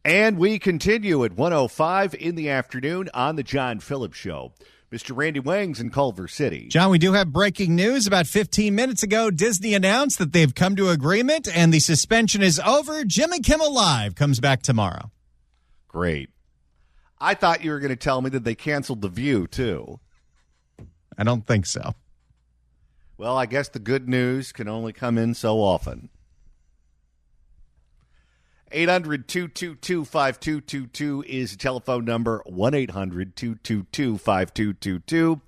And we continue at 1:05 in the afternoon on the John Phillips Show. Mr. Randy Wang's in Culver City. John, we do have breaking news. About 15 minutes ago, Disney announced that they've come to agreement and the suspension is over. Jimmy Kimmel Live comes back tomorrow. Great. I thought you were going to tell me that they canceled The View, too. I don't think so. Well, I guess the good news can only come in so often. 800-222-5222 is the telephone number, 1-800-222-5222.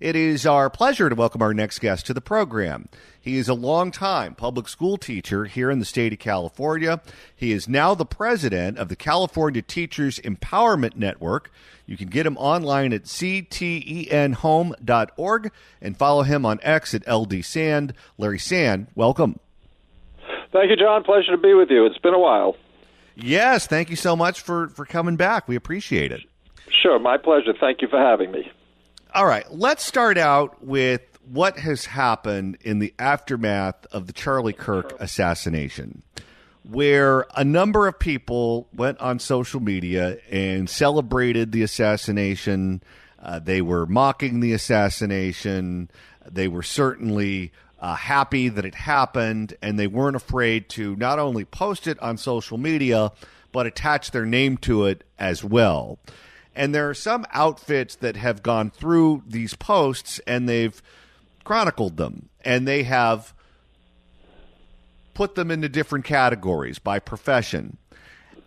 It is our pleasure to welcome our next guest to the program. He is a longtime public school teacher here in the state of California. He is now the president of the California Teachers Empowerment Network. You can get him online at ctenhome.org and follow him on X at LD Sand. Larry Sand, welcome. Thank you, John. Pleasure to be with you. It's been a while. Yes, thank you so much for coming back. We appreciate it. Sure, my pleasure. Thank you for having me. All right, let's start out with what has happened in the aftermath of the Charlie Kirk assassination, where a number of people went on social media and celebrated the assassination. They were mocking the assassination. They were certainly happy that it happened, and they weren't afraid to not only post it on social media, but attach their name to it as well. And there are some outfits that have gone through these posts, and they've chronicled them, and they have put them into different categories by profession.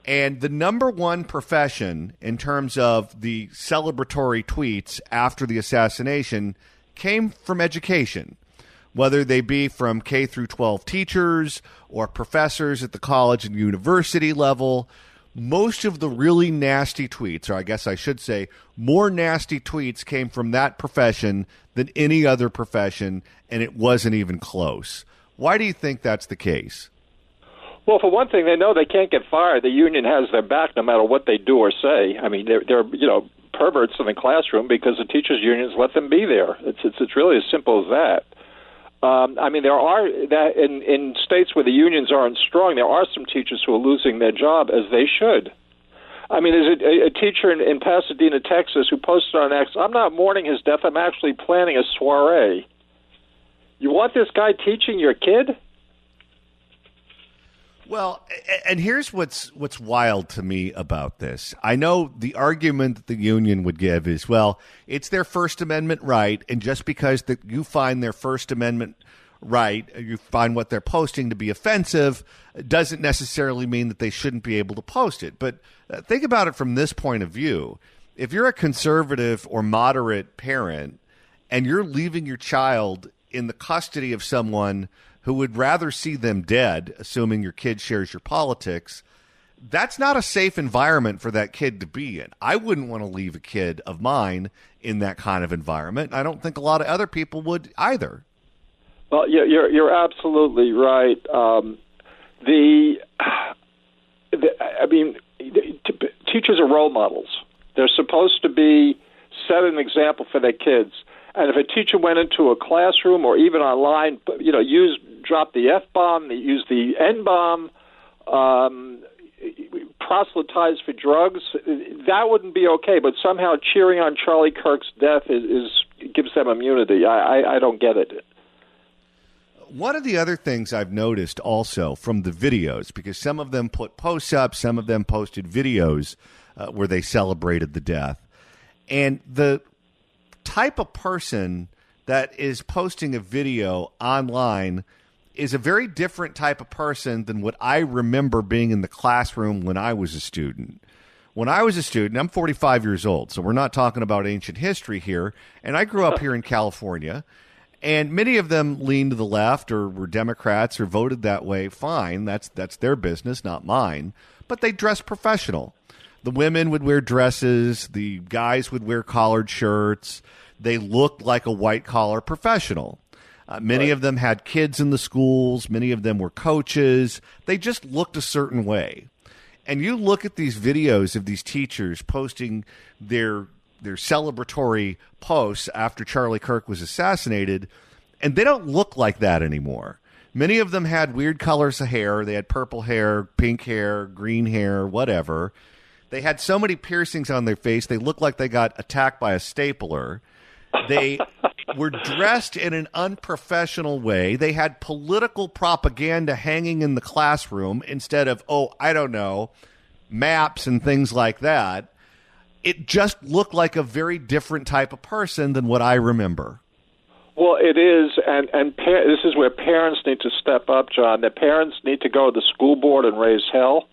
And the number one profession in terms of the celebratory tweets after the assassination came from education, whether they be from K through 12 teachers or professors at the college and university level. Most of the really nasty tweets, or I guess I should say more nasty tweets, came from that profession than any other profession, and it wasn't even close. Why do you think that's the case? Well, for one thing, they know they can't get fired. The union has their back no matter what they do or say. I mean, they're perverts in the classroom because the teachers' unions let them be there. It's really as simple as that. I mean, there are that in states where the unions aren't strong, there are some teachers who are losing their job, as they should. I mean, there's a teacher in Pasadena, Texas, who posted on X, "I'm not mourning his death, I'm actually planning a soiree." You want this guy teaching your kid? Well, and here's what's wild to me about this. I know the argument that the union would give is, well, it's their First Amendment right, and just because you find their First Amendment right, you find what they're posting to be offensive, doesn't necessarily mean that they shouldn't be able to post it. But think about it from this point of view. If you're a conservative or moderate parent and you're leaving your child in the custody of someone who would rather see them dead, assuming your kid shares your politics, that's not a safe environment for that kid to be in. I wouldn't want to leave a kid of mine in that kind of environment. I don't think a lot of other people would either. Well, you're absolutely right. Teachers are role models. They're supposed to set an example for their kids. And if a teacher went into a classroom or even online, dropped the F-bomb, used the N-bomb, proselytized for drugs, that wouldn't be okay. But somehow cheering on Charlie Kirk's death gives them immunity. I don't get it. One of the other things I've noticed also from the videos, because some of them put posts up, some of them posted videos where they celebrated the death, and the type of person that is posting a video online is a very different type of person than what I remember being in the classroom when I was a student. When I was a student, I'm 45 years old, so we're not talking about ancient history here, and I grew up here in California, and many of them leaned to the left or were Democrats or voted that way. Fine, that's their business, not mine, but they dressed professional. The women would wear dresses. The guys would wear collared shirts. They looked like a white-collar professional. Many of them had kids in the schools. Many of them were coaches. They just looked a certain way. And you look at these videos of these teachers posting their celebratory posts after Charlie Kirk was assassinated, and they don't look like that anymore. Many of them had weird colors of hair. They had purple hair, pink hair, green hair, whatever. They had so many piercings on their face, they looked like they got attacked by a stapler. They were dressed in an unprofessional way. They had political propaganda hanging in the classroom instead of, maps and things like that. It just looked like a very different type of person than what I remember. Well, it is, and this is where parents need to step up, John. The parents need to go to the school board and raise hell.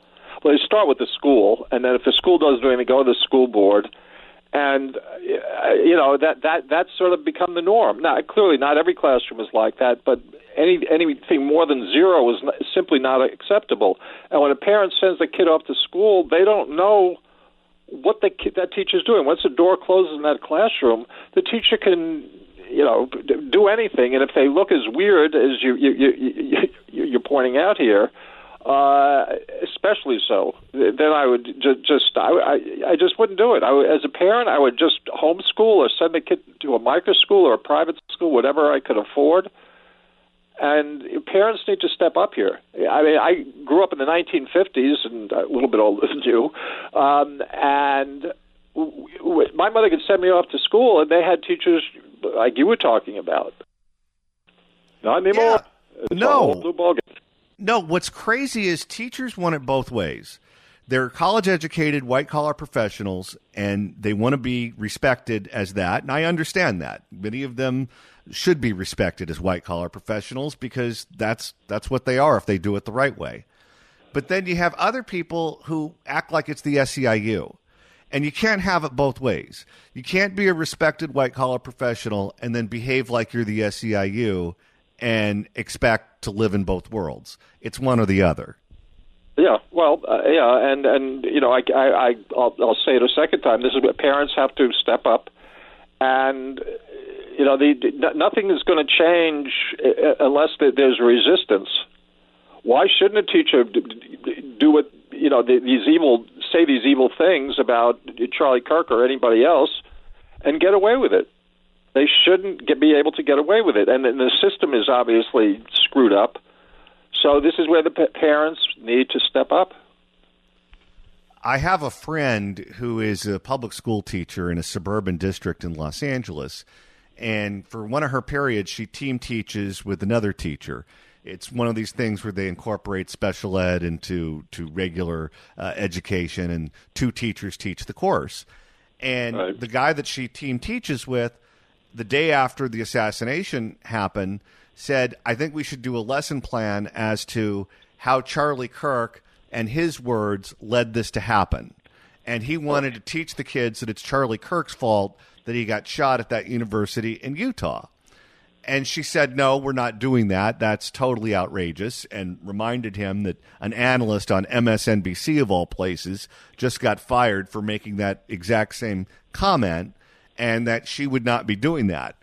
Well, they start with the school, and then if the school doesn't do anything, go to the school board. And, that's sort of become the norm. Now, clearly not every classroom is like that, but anything more than zero is simply not acceptable. And when a parent sends the kid off to school, they don't know what that teacher's doing. Once the door closes in that classroom, the teacher can do anything, and if they look as weird as you're pointing out here, especially so, then I would I just wouldn't do it. As a parent, I would just homeschool or send the kid to a micro school or a private school, whatever I could afford. And parents need to step up here. I mean, I grew up in the 1950s and a little bit older than you, and my mother could send me off to school, and they had teachers like you were talking about. Not anymore. Yeah. No, what's crazy is teachers want it both ways. They're college-educated, white-collar professionals, and they want to be respected as that, and I understand that. Many of them should be respected as white-collar professionals because that's what they are if they do it the right way. But then you have other people who act like it's the SEIU. And you can't have it both ways. You can't be a respected white-collar professional and then behave like you're the SEIU and expect to live in both worlds. It's one or the other. Yeah, well, and I'll say it a second time. This is what parents have to step up, and nothing is going to change unless there's resistance. Why shouldn't a teacher do what say these evil things about Charlie Kirk or anybody else and get away with it? They shouldn't be able to get away with it. And the system is obviously screwed up. So this is where the parents need to step up. I have a friend who is a public school teacher in a suburban district in Los Angeles. And for one of her periods, she team teaches with another teacher. It's one of these things where they incorporate special ed into regular education, and two teachers teach the course. And the guy that she team teaches with, the day after the assassination happened, said, I think we should do a lesson plan as to how Charlie Kirk and his words led this to happen. And he wanted to teach the kids that it's Charlie Kirk's fault that he got shot at that university in Utah. And she said, no, we're not doing that. That's totally outrageous, and reminded him that an analyst on MSNBC, of all places, just got fired for making that exact same comment, and that she would not be doing that.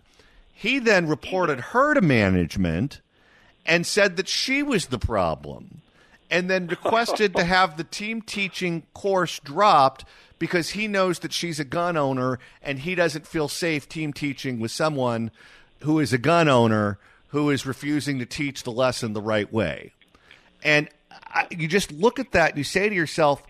He then reported her to management and said that she was the problem, and then requested to have the team teaching course dropped because he knows that she's a gun owner and he doesn't feel safe team teaching with someone who is a gun owner who is refusing to teach the lesson the right way. And you just look at that and you say to yourself,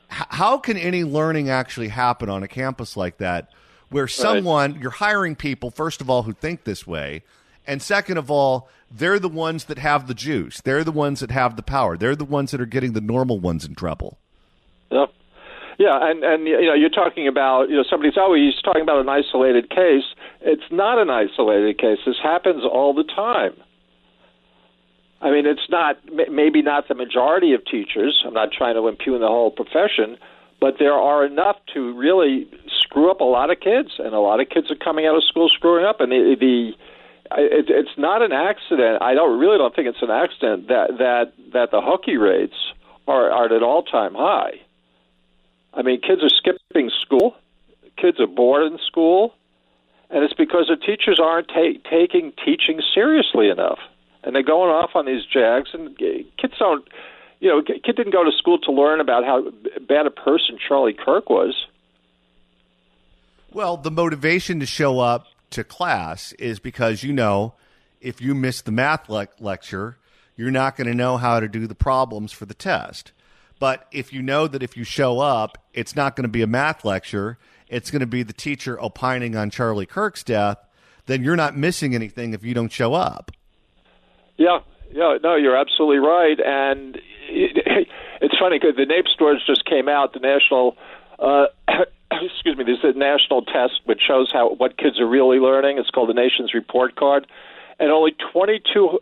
how can any learning actually happen on a campus like that, where you're hiring people, first of all, who think this way, and second of all, they're the ones that have the juice. They're the ones that have the power. They're the ones that are getting the normal ones in trouble. Yeah. Yeah, and you're talking about, somebody's always talking about an isolated case. It's not an isolated case. This happens all the time. I mean, it's not, maybe not the majority of teachers. I'm not trying to impugn the whole profession, but there are enough to really screw up a lot of kids, and a lot of kids are coming out of school screwing up, and it's not an accident. I really don't think it's an accident that the hooky rates are at an all-time high. I mean, kids are skipping school, kids are bored in school, and it's because the teachers aren't taking teaching seriously enough. And they're going off on these jags, and kids don't, kid didn't go to school to learn about how bad a person Charlie Kirk was. Well, the motivation to show up to class is because, if you miss the math lecture, you're not going to know how to do the problems for the test. But if you know that if you show up, it's not going to be a math lecture, it's going to be the teacher opining on Charlie Kirk's death, then you're not missing anything if you don't show up. Yeah, no, you're absolutely right. And it's funny because the NAEP scores just came out, the national, excuse me, there's a national test which shows what kids are really learning. It's called the Nation's Report Card. And only 22%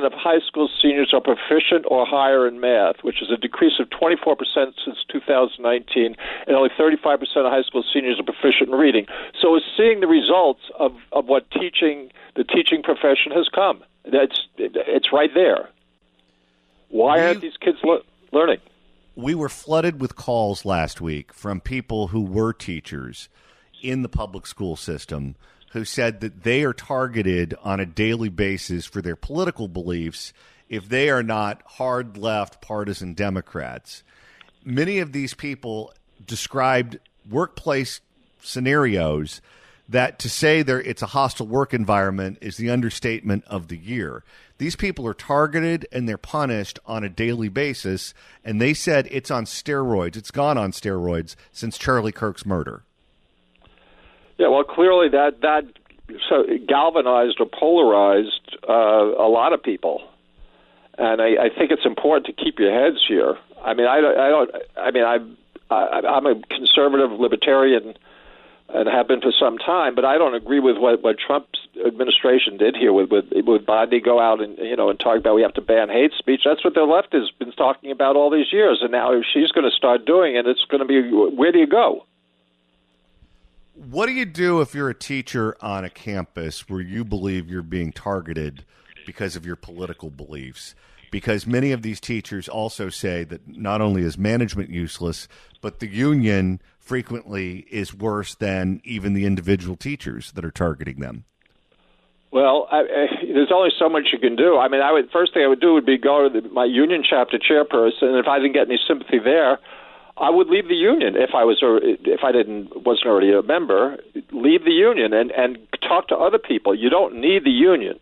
of high school seniors are proficient or higher in math, which is a decrease of 24% since 2019, and only 35% of high school seniors are proficient in reading. So we're seeing the results of what the teaching profession has come. It's right there. Why aren't these kids learning? We were flooded with calls last week from people who were teachers in the public school system who said that they are targeted on a daily basis for their political beliefs if they are not hard left partisan Democrats. Many of these people described workplace scenarios that to say it's a hostile work environment is the understatement of the year. These people are targeted and they're punished on a daily basis, and they said it's on steroids. It's gone on steroids since Charlie Kirk's murder. Yeah, well, clearly that so galvanized or polarized a lot of people, and I think it's important to keep your heads here. I mean, I'm a conservative libertarian and have been for some time, but I don't agree with what Trump's administration did here with Biden go out and talk about we have to ban hate speech. That's what the left has been talking about all these years, and now she's going to start doing it. It's going to be, where do you go? What do you do if you're a teacher on a campus where you believe you're being targeted because of your political beliefs? Because many of these teachers also say that not only is management useless, but the union frequently is worse than even the individual teachers that are targeting them. Well, there's only so much you can do. I mean, first thing I would do would be go to my union chapter chairperson, and if I didn't get any sympathy there, I would leave the union if I wasn't already a member. Leave the union and talk to other people. You don't need the union.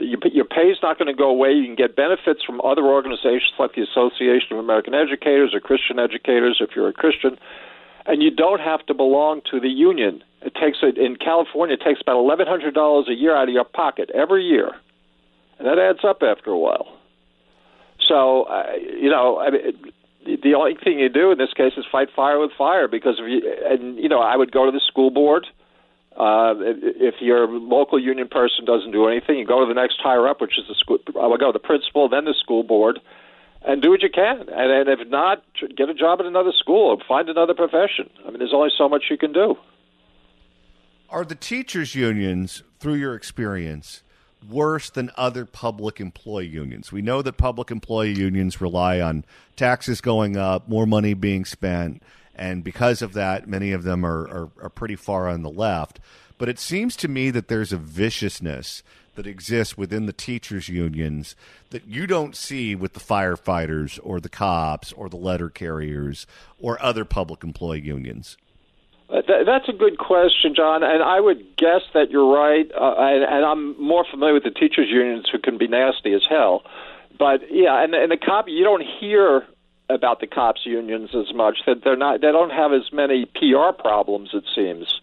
Your pay is not going to go away. You can get benefits from other organizations like the Association of American Educators or Christian Educators if you're a Christian, and you don't have to belong to the union. In California, it takes about $1,100 a year out of your pocket every year, and that adds up after a while. So, the only thing you do in this case is fight fire with fire, because I would go to the school board. If your local union person doesn't do anything, you go to the next higher up, which is the school. I would go to the principal, then the school board, and do what you can. And if not, get a job at another school or find another profession. I mean, there's only so much you can do. Are the teachers' unions, through your experience, worse than other public employee unions? We know that public employee unions rely on taxes going up, more money being spent, and because of that, many of them are pretty far on the left. But it seems to me that there's a viciousness that exists within the teachers' unions that you don't see with the firefighters or the cops or the letter carriers or other public employee unions. That's a good question, John, and I would guess that you're right, and I'm more familiar with the teachers' unions who can be nasty as hell. But, yeah, and the cop, you don't hear about the cops' unions as much. That they don't have as many PR problems, it seems.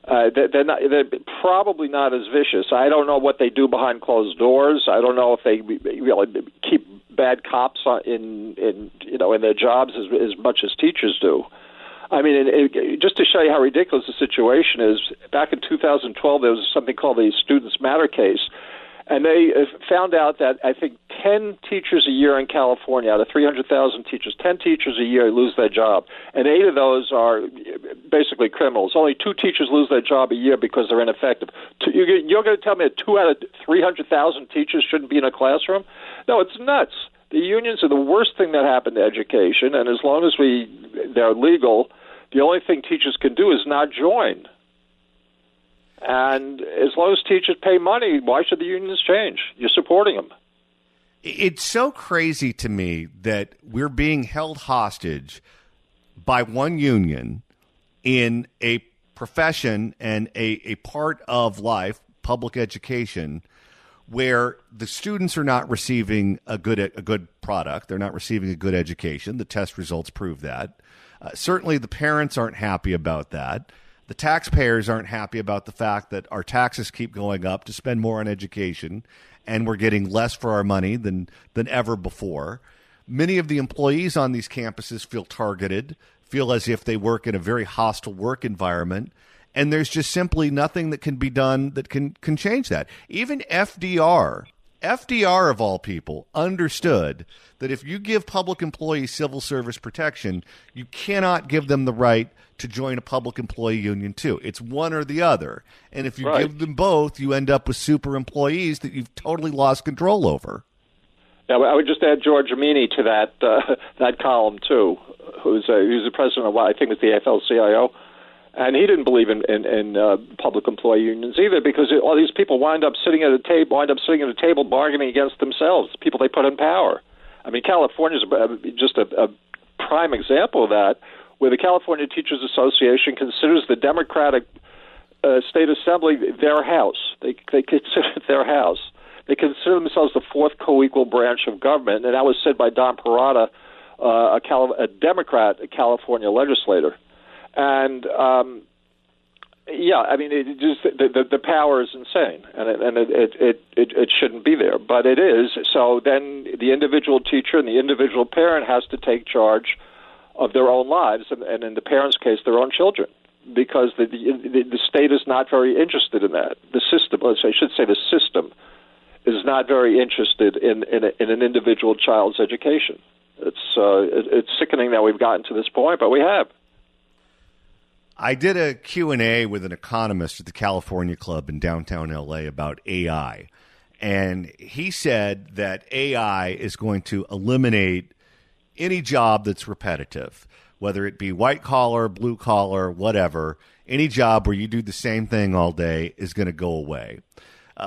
They're probably not as vicious. I don't know what they do behind closed doors. I don't know if they really keep bad cops in their jobs as much as teachers do. I mean, just to show you how ridiculous the situation is, back in 2012, there was something called the Students Matter case, and they found out that I think 10 teachers a year in California, out of 300,000 teachers, 10 teachers a year lose their job, and 8 of those are basically criminals. Only 2 teachers lose their job a year because they're ineffective. You're going to tell me that 2 out of 300,000 teachers shouldn't be in a classroom? No, it's nuts. The unions are the worst thing that happened to education, and as long as they're legal, the only thing teachers can do is not join. And as long as teachers pay money, why should the unions change? You're supporting them. It's so crazy to me that we're being held hostage by one union in a profession and a part of life, public education where the students are not receiving a good product. They're not receiving a good education. The test results prove that. Certainly the parents aren't happy about that. The taxpayers aren't happy about the fact that our taxes keep going up to spend more on education, and we're getting less for our money than ever before. Many of the employees on these campuses feel targeted, feel as if they work in a very hostile work environment, and there's just simply nothing that can be done that can change that. Even FDR of all people, understood that if you give public employees civil service protection, you cannot give them the right to join a public employee union too. It's one or the other. And if you give them both, you end up with super employees that you've totally lost control over. Yeah, I would just add George Amini to that column too, who's the president of, I think it's the AFL-CIO, and he didn't believe in public employee unions either, because all these people wind up sitting at a table bargaining against themselves, people they put in power. I mean, California's just a prime example of that, where the California Teachers Association considers the Democratic State Assembly their house. They consider it their house. They consider themselves the fourth co-equal branch of government, and that was said by Don Perrotta, a Democrat, a California legislator. And I mean, it just the power is insane, and it shouldn't be there, but it is. So then the individual teacher and the individual parent has to take charge of their own lives, and in the parents' case, their own children, because the state is not very interested in that. The system, I should say, the system is not very interested in an individual child's education. It's sickening that we've gotten to this point, but we have. I did a Q&A with an economist at the California Club in downtown LA about AI, and he said that AI is going to eliminate any job that's repetitive, whether it be white collar, blue collar, whatever. Any job where you do the same thing all day is going to go away.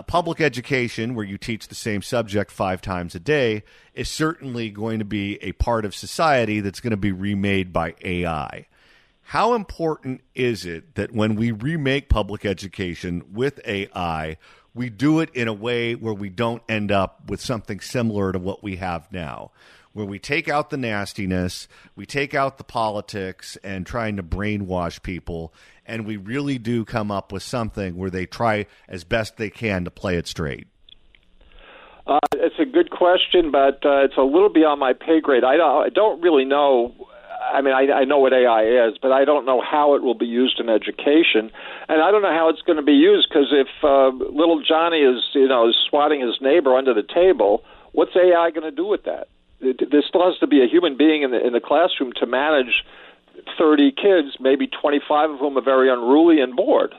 Public education, where you teach the same subject 5 times a day, is certainly going to be a part of society that's going to be remade by AI. How important is it that when we remake public education with AI, we do it in a way where we don't end up with something similar to what we have now, where we take out the nastiness, we take out the politics and trying to brainwash people, and we really do come up with something where they try as best they can to play it straight? It's a good question, but it's a little beyond my pay grade. I don't really know. I mean, I know what AI is, but I don't know how it will be used in education, and I don't know how it's going to be used, because if little Johnny is swatting his neighbor under the table, what's AI going to do with that? There still has to be a human being in the classroom to manage 30 kids, maybe 25 of whom are very unruly and bored.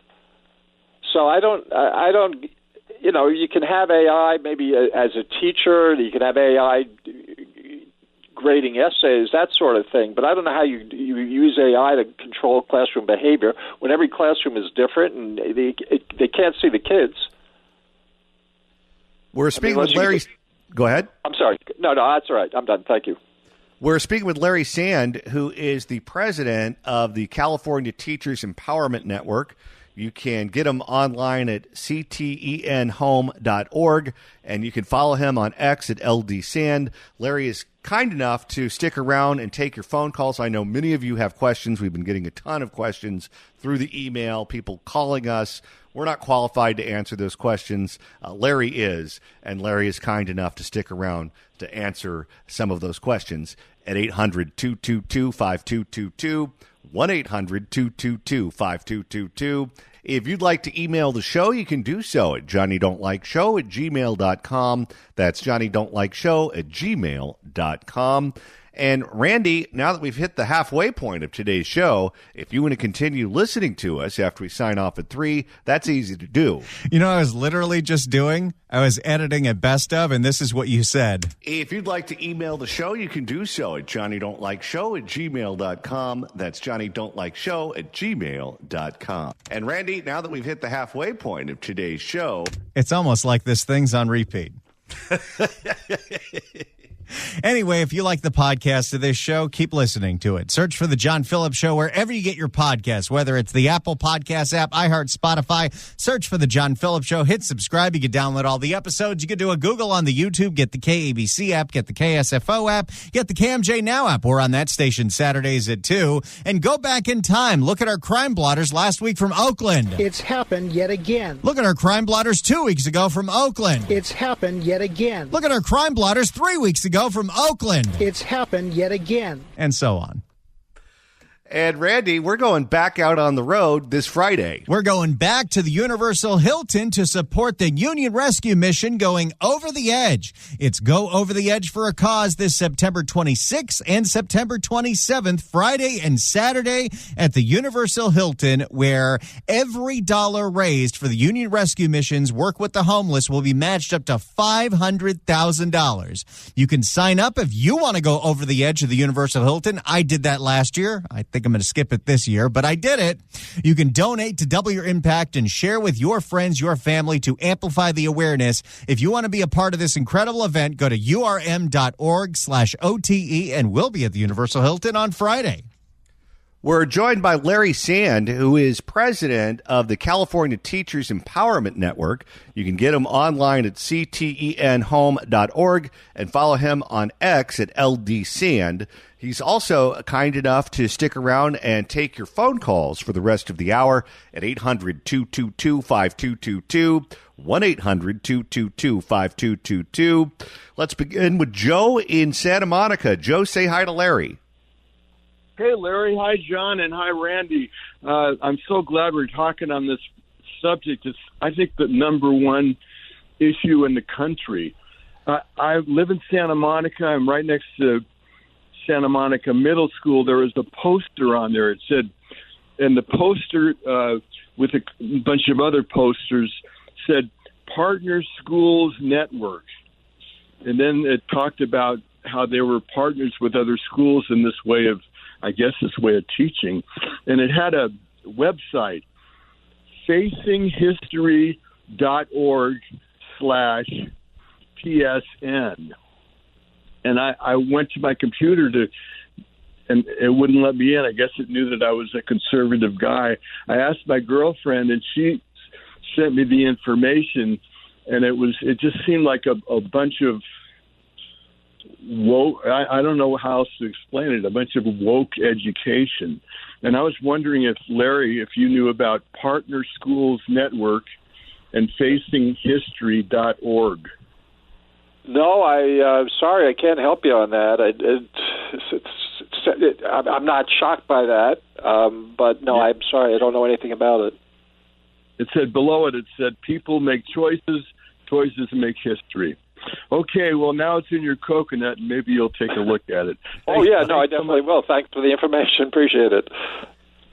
So I don't. You can have AI maybe as a teacher. You can have AI grading essays, that sort of thing. But I don't know how you use AI to control classroom behavior when every classroom is different and they can't see the kids. We're speaking with Larry. Go ahead. I'm sorry. No, that's all right. I'm done. Thank you. We're speaking with Larry Sand, who is the president of the California Teachers Empowerment Network. You can get him online at ctenhome.org, and you can follow him on X at LDSand. Larry is kind enough to stick around and take your phone calls. I know many of you have questions. We've been getting a ton of questions through the email, people calling us. We're not qualified to answer those questions. Larry is, and Larry is kind enough to stick around to answer some of those questions at 800-222-5222, 1-800-222-5222. If you'd like to email the show, you can do so at johnnydon'tlikeshow@gmail.com. That's johnnydon'tlikeshow@gmail.com. And Randy, now that we've hit the halfway point of today's show, if you want to continue listening to us after we sign off at 3, that's easy to do. You know what I was literally just doing? I was editing a best of, and this is what you said. If you'd like to email the show, you can do so at johnnydon'tlikeshow@gmail.com. That's johnnydon'tlikeshow@gmail.com. And Randy, now that we've hit the halfway point of today's show, it's almost like this thing's on repeat. Anyway, if you like the podcast of this show, keep listening to it. Search for The John Phillips Show wherever you get your podcasts, whether it's the Apple Podcast app, iHeart, Spotify. Search for The John Phillips Show. Hit subscribe. You can download all the episodes. You can do a Google on the YouTube. Get the KABC app. Get the KSFO app. Get the KMJ Now app. We're on that station Saturdays at 2. And go back in time. Look at our crime blotters last week from Oakland. It's happened yet again. Look at our crime blotters 2 weeks ago from Oakland. It's happened yet again. Look at our crime blotters 3 weeks ago from Oakland. It's happened yet again. And so on. And Randy, we're going back out on the road this Friday. We're going back to the Universal Hilton to support the Union Rescue Mission going over the edge. It's Go Over the Edge for a Cause this September 26th and September 27th, Friday and Saturday at the Universal Hilton, where every dollar raised for the Union Rescue Mission's work with the homeless will be matched up to $500,000. You can sign up if you want to go over the edge of the Universal Hilton. I did that last year. I think I'm going to skip it this year, but I did it. You can donate to double your impact and share with your friends, your family to amplify the awareness. If you want to be a part of this incredible event, go to urm.org/OTE, and we'll be at the Universal Hilton on Friday. We're joined by Larry Sand, who is president of the California Teachers Empowerment Network. You can get him online at ctenhome.org and follow him on X at LDSand. He's also kind enough to stick around and take your phone calls for the rest of the hour at 800-222-5222, 1-800-222-5222. Let's begin with Joe in Santa Monica. Joe, say hi to Larry. Hey, Larry. Hi, John. And hi, Randy. I'm so glad we're talking on this subject. It's, I think, the number one issue in the country. I live in Santa Monica. I'm right next to Santa Monica Middle School. There was a poster on there. It said, and the poster with a bunch of other posters said, Partner Schools Network. And then it talked about how they were partners with other schools in this way of, I guess, this way of teaching. And it had a website, facinghistory.org/PSN. And I went to my computer and it wouldn't let me in. I guess it knew that I was a conservative guy. I asked my girlfriend, and she sent me the information, and it just seemed like a bunch of woke, I don't know how else to explain it, a bunch of woke education. And I was wondering if, Larry, if you knew about Partner Schools Network and facinghistory.org. No, I'm sorry, I can't help you on that. I'm not shocked by that, but no, I'm sorry, I don't know anything about it. It said below it, people make choices, choices make history. Okay, well, now it's in your coconut, and maybe you'll take a look at it. Oh, yeah, no, I definitely will. Thanks for the information. Appreciate it.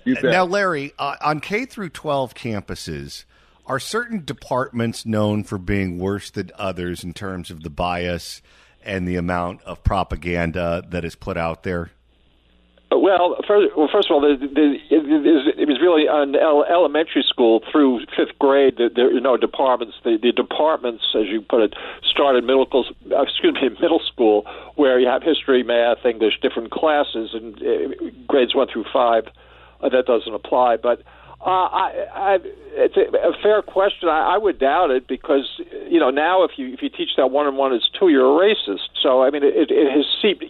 You bet. Now, Larry, on K through 12 campuses, are certain departments known for being worse than others in terms of the bias and the amount of propaganda that is put out there? Well, first of all, it was really on elementary school through fifth grade. There are no departments. The departments, as you put it, start in middle school, where you have history, math, English, different classes, and grades 1 through 5. That doesn't apply, but it's a fair question. I would doubt it because now if you teach that 1 and 1 is 2, you're a racist. So I mean, it has seeped.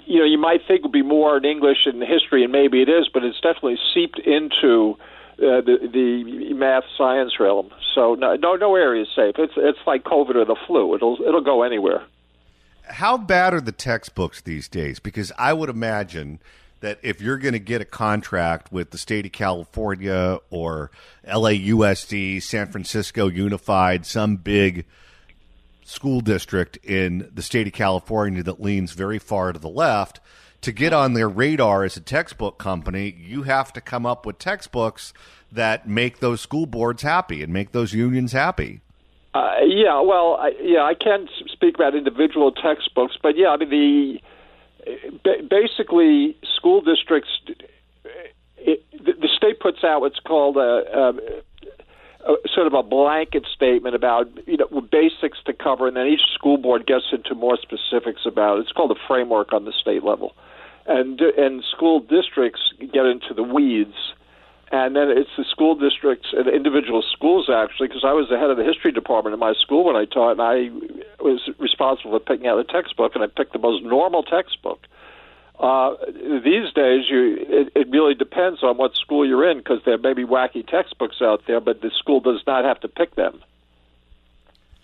You might think it would be more in English and history, and maybe it is, but it's definitely seeped into the math science realm. So no area is safe. It's like COVID or the flu. It'll go anywhere. How bad are the textbooks these days? Because I would imagine that if you're going to get a contract with the state of California or LAUSD, San Francisco Unified, some big school district in the state of California that leans very far to the left, to get on their radar as a textbook company, you have to come up with textbooks that make those school boards happy and make those unions happy. I can't speak about individual textbooks, but yeah, I mean, basically school districts, the state puts out what's called sort of a blanket statement about basics to cover, and then each school board gets into more specifics about it. It's called a framework on the state level, and school districts get into the weeds. And then it's the school districts and individual schools, actually, because I was the head of the history department in my school when I taught, and I was responsible for picking out a textbook, and I picked the most normal textbook. These days, it really depends on what school you're in, because there may be wacky textbooks out there, but the school does not have to pick them.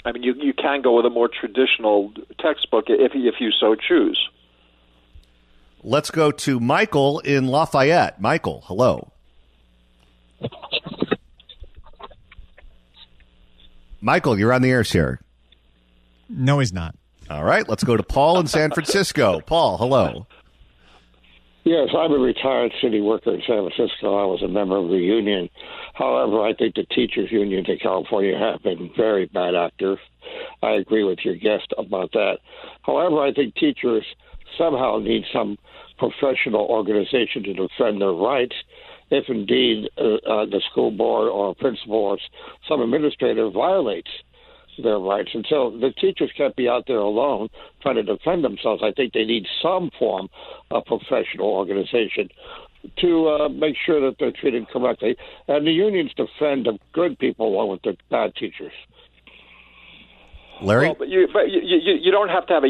I mean, you can go with a more traditional textbook if you so choose. Let's go to Michael in Lafayette. Michael, hello. Michael, you're on the air, sir. No, he's not. All right, let's go to Paul in San Francisco. Paul, hello. Yes, I'm a retired city worker in San Francisco. I was a member of the union. However, I think the teachers' unions in California have been very bad actors. I agree with your guest about that. However, I think teachers somehow need some professional organization to defend their rights if indeed the school board or principal or some administrator violates their rights. And so the teachers can't be out there alone trying to defend themselves. I think they need some form of professional organization to make sure that they're treated correctly. And the unions defend the good people along with the bad teachers. Larry? Well, but you don't have to have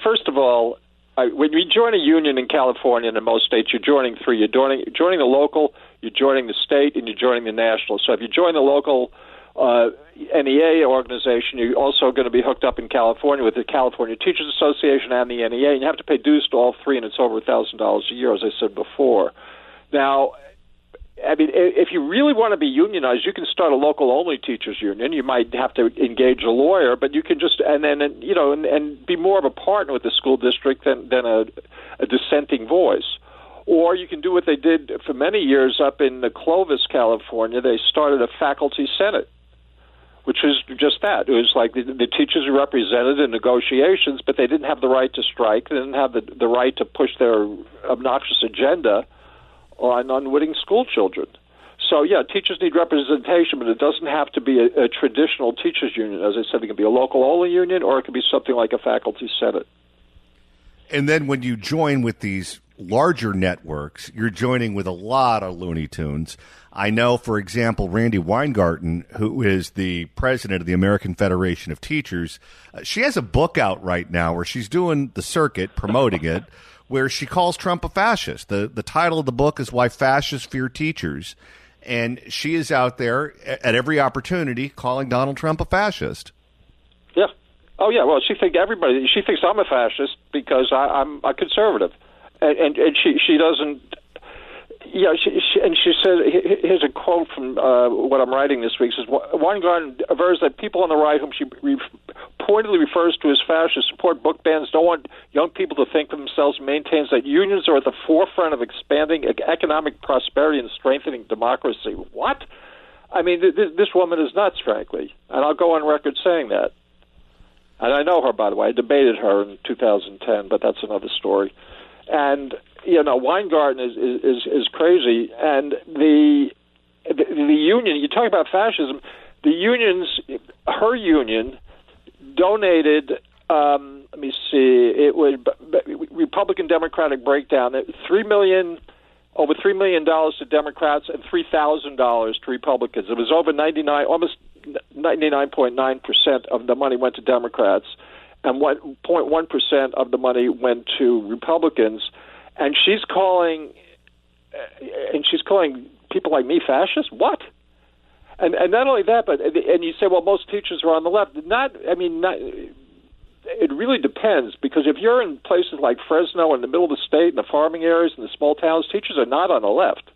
first of all, when you join a union in California and in most states, you're joining three. You're joining the local, you're joining the state, and you're joining the national. So if you join the local NEA organization, you're also going to be hooked up in California with the California Teachers Association and the NEA, and you have to pay dues to all three, and it's over $1,000 a year, as I said before. Now, I mean, if you really want to be unionized, you can start a local-only teachers union. You might have to engage a lawyer, but you can just and be more of a partner with the school district than a dissenting voice. Or you can do what they did for many years up in Clovis, California. They started a faculty senate, which is just that. It was like the teachers were represented in negotiations, but they didn't have the right to strike. They didn't have the right to push their obnoxious agenda on unwitting school children. So, yeah, teachers need representation, but it doesn't have to be a traditional teachers union. As I said, it can be a local-only union, or it can be something like a faculty senate. And then when you join with these larger networks, you're joining with a lot of Looney Tunes. I know, for example, Randi Weingarten, who is the president of the American Federation of Teachers, she has a book out right now where she's doing the circuit, promoting it, where she calls Trump a fascist. The title of the book is Why Fascists Fear Teachers. And she is out there at every opportunity calling Donald Trump a fascist. Yeah. Oh, yeah. Well, she thinks I'm a fascist because I'm a conservative. And she doesn't. Yeah, she said, here's a quote from what I'm writing this week. It says, Weingarten avers that people on the right, whom she pointedly refers to as fascists, support book bans, don't want young people to think of themselves, maintains that unions are at the forefront of expanding economic prosperity and strengthening democracy. What? I mean, this woman is nuts, frankly. And I'll go on record saying that. And I know her, by the way. I debated her in 2010, but that's another story. And Weingarten is crazy, and the union. You talk about fascism. The unions, her union, donated. Let me see. It was Republican Democratic breakdown. Over $3 million to Democrats and $3,000 to Republicans. It was over almost 99.9% of the money went to Democrats, and 0.1% of the money went to Republicans. And she's calling people like me fascists. What? And not only that, but you say, well, most teachers are on the left. It really depends, because if you're in places like Fresno, in the middle of the state, in the farming areas, in the small towns, teachers are not on the left.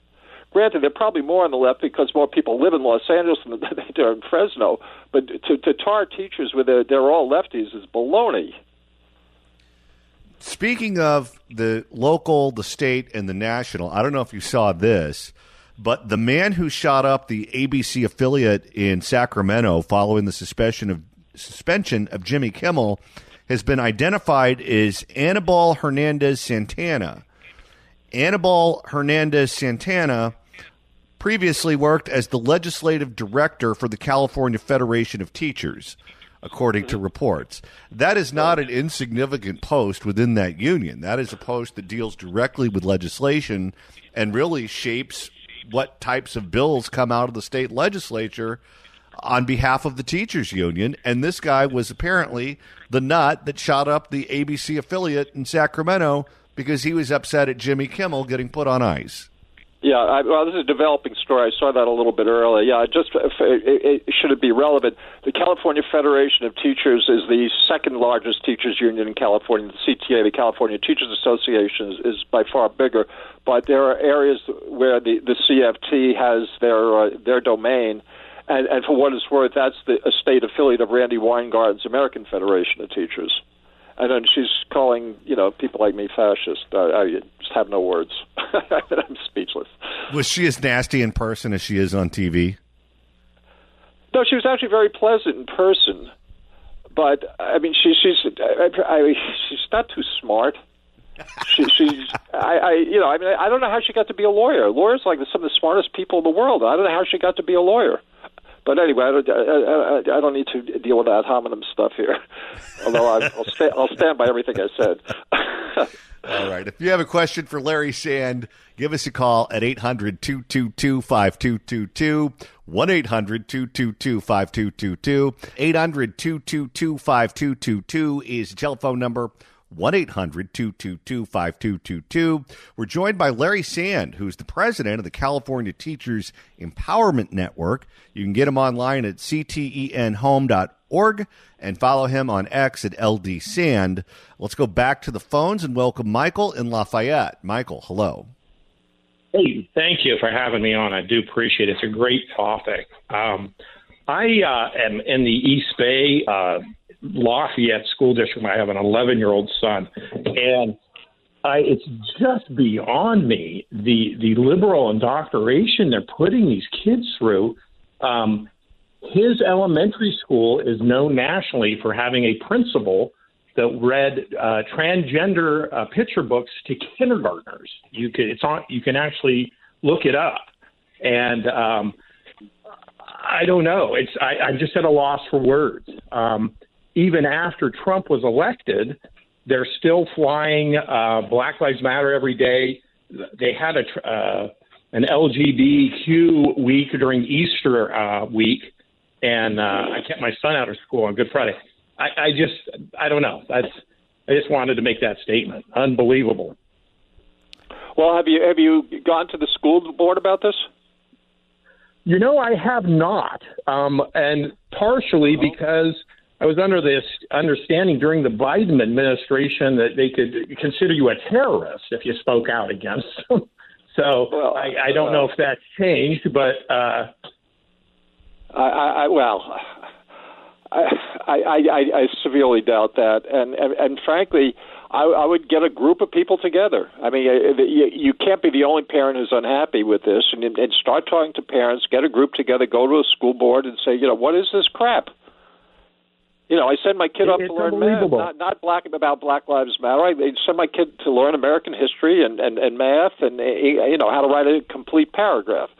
Granted, they're probably more on the left because more people live in Los Angeles than they do in Fresno. But to tar teachers with they're all lefties is baloney. Speaking of the local, the state, and the national, I don't know if you saw this, but the man who shot up the ABC affiliate in Sacramento following the suspension of Jimmy Kimmel has been identified as Anibal Hernandez Santana. Anibal Hernandez Santana previously worked as the legislative director for the California Federation of Teachers, according to reports. That is not an insignificant post within that union. That is a post that deals directly with legislation and really shapes what types of bills come out of the state legislature on behalf of the teachers union. And this guy was apparently the nut that shot up the ABC affiliate in Sacramento because he was upset at Jimmy Kimmel getting put on ice. Yeah, well, this is a developing story. I saw that a little bit earlier. Yeah, should it be relevant, the California Federation of Teachers is the second largest teachers union in California. The CTA, the California Teachers Association, is by far bigger. But there are areas where the CFT has their domain. And for what it's worth, that's a state affiliate of Randy Weingarten's American Federation of Teachers. And then she's calling, people like me fascist. I just have no words. I'm speechless. Was she as nasty in person as she is on TV? No, she was actually very pleasant in person. But, I mean, she's not too smart. I don't know how she got to be a lawyer. Lawyers are like some of the smartest people in the world. I don't know how she got to be a lawyer. But anyway, I don't need to deal with ad hominem stuff here. Although I'll stand by everything I said. All right. If you have a question for Larry Sand, give us a call at 800-222-5222, 1-800-222-5222. 800-222-5222 is the telephone number. 1-800-222-5222. We're joined by Larry Sand, who's the president of the California Teachers Empowerment Network. You can get him online at ctenhome.org and follow him on X at LDSand. Let's go back to the phones and welcome Michael in Lafayette. Michael, hello. Hey, thank you for having me on. I do appreciate it. It's a great topic. I am in the East Bay Lafayette School District. I have an 11-year-old son, and it's just beyond me the liberal indoctrination they're putting these kids through. His elementary school is known nationally for having a principal that read transgender picture books to kindergartners. You can actually look it up, and I don't know. I'm just at a loss for words. Even after Trump was elected, they're still flying Black Lives Matter every day. They had an LGBTQ week during Easter week, and I kept my son out of school on Good Friday. I don't know. I just wanted to make that statement. Unbelievable. Well, have you gone to the school board about this? I have not, and partially because I was under this understanding during the Biden administration that they could consider you a terrorist if you spoke out against them. So I don't know if that's changed, but I severely doubt that, and frankly, I would get a group of people together. I mean, you can't be the only parent who's unhappy with this, and start talking to parents. Get a group together, go to a school board, and say, what is this crap? I send my kid up to learn math, not about Black Lives Matter. I send my kid to learn American history and math and how to write a complete paragraph.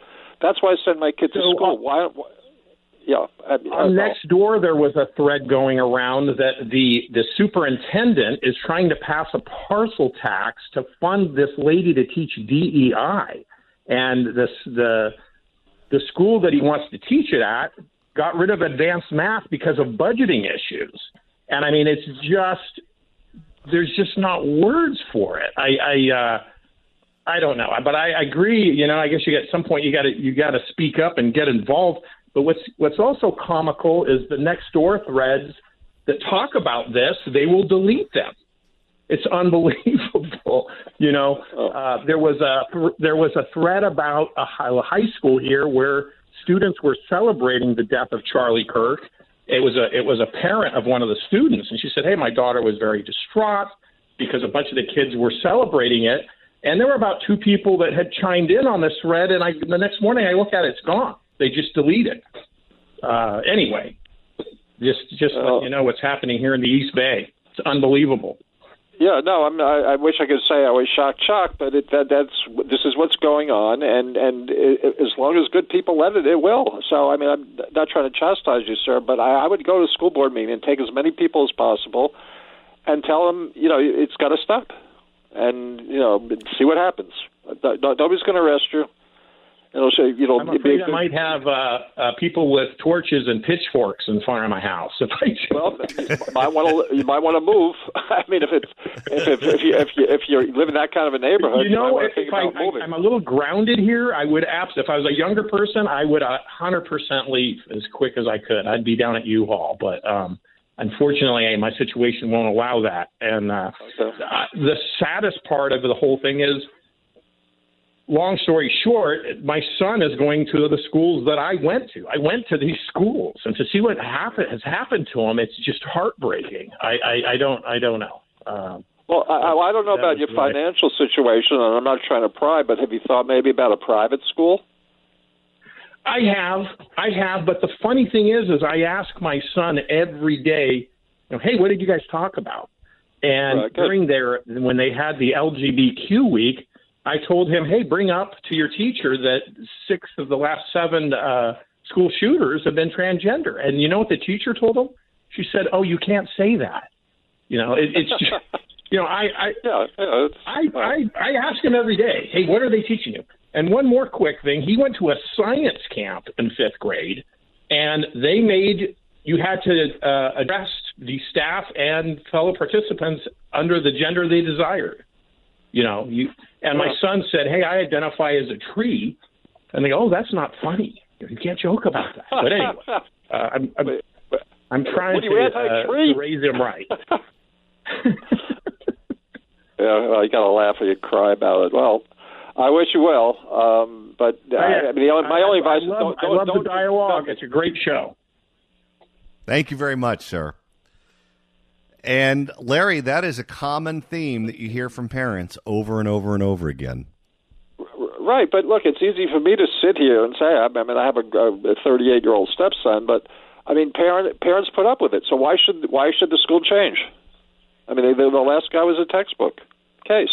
That's why I send my kid to school. Why? Next door, there was a thread going around that the superintendent is trying to pass a parcel tax to fund this lady to teach DEI, and the school that he wants to teach it at got rid of advanced math because of budgeting issues. And I mean, there's just not words for it. I don't know, but I agree. I guess at some point you got to speak up and get involved. But what's also comical is the next door threads that talk about this. They will delete them. It's unbelievable. There was a thread about a high school here where students were celebrating the death of Charlie Kirk. It was a parent of one of the students, and she said, "Hey, my daughter was very distraught because a bunch of the kids were celebrating it." And there were about 2 people that had chimed in on this thread, and the next morning I look at it, it's gone. They just deleted. Anyway, just let you know what's happening here in the East Bay. It's unbelievable. Yeah, no, I wish I could say I was shocked, but this is what's going on, and as long as good people let it will. So, I mean, I'm not trying to chastise you, sir, but I would go to a school board meeting and take as many people as possible and tell them, it's got to stop, and, see what happens. Nobody's going to arrest you. It'll say, I'm afraid I might have people with torches and pitchforks in front of my house. Well, you might want to move. I mean, if you live in that kind of a neighborhood, I'm a little grounded here. I would if I was a younger person, I would 100% leave as quick as I could. I'd be down at U-Haul, but unfortunately, my situation won't allow that. And the saddest part of the whole thing is, long story short, my son is going to the schools that I went to. I went to these schools, and to see what has happened to him, it's just heartbreaking. I don't know. Well, I don't know about your financial situation, and I'm not trying to pry, but have you thought maybe about a private school? I have, but the funny thing is I ask my son every day, hey, what did you guys talk about? And when they had the LGBTQ week, I told him, hey, bring up to your teacher that 6 of the last 7 school shooters have been transgender. And you know what the teacher told him? She said, oh, you can't say that. It's just, I ask him every day, hey, what are they teaching you? And one more quick thing, he went to a science camp in 5th grade, and they you had to address the staff and fellow participants under the gender they desired. And my son said, hey, I identify as a tree. And they go, oh, that's not funny. You can't joke about that. But anyway, I'm trying to raise him right. Yeah, you got to laugh or you cry about it. Well, I wish you well. But my only advice is don't. I love the dialogue. It's a great show. Thank you very much, sir. And, Larry, that is a common theme that you hear from parents over and over and over again. Right, but look, it's easy for me to sit here and say, I have a 38-year-old stepson, but, parents put up with it, so why should the school change? The last guy was a textbook case.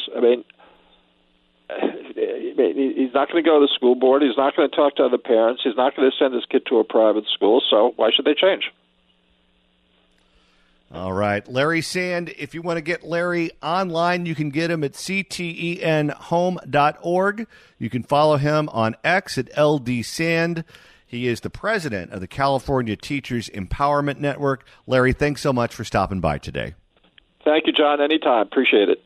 He's not going to go to the school board. He's not going to talk to other parents. He's not going to send his kid to a private school, so why should they change? All right. Larry Sand, if you want to get Larry online, you can get him at ctenhome.org. You can follow him on X at LDSand. He is the president of the California Teachers Empowerment Network. Larry, thanks so much for stopping by today. Thank you, John. Anytime. Appreciate it.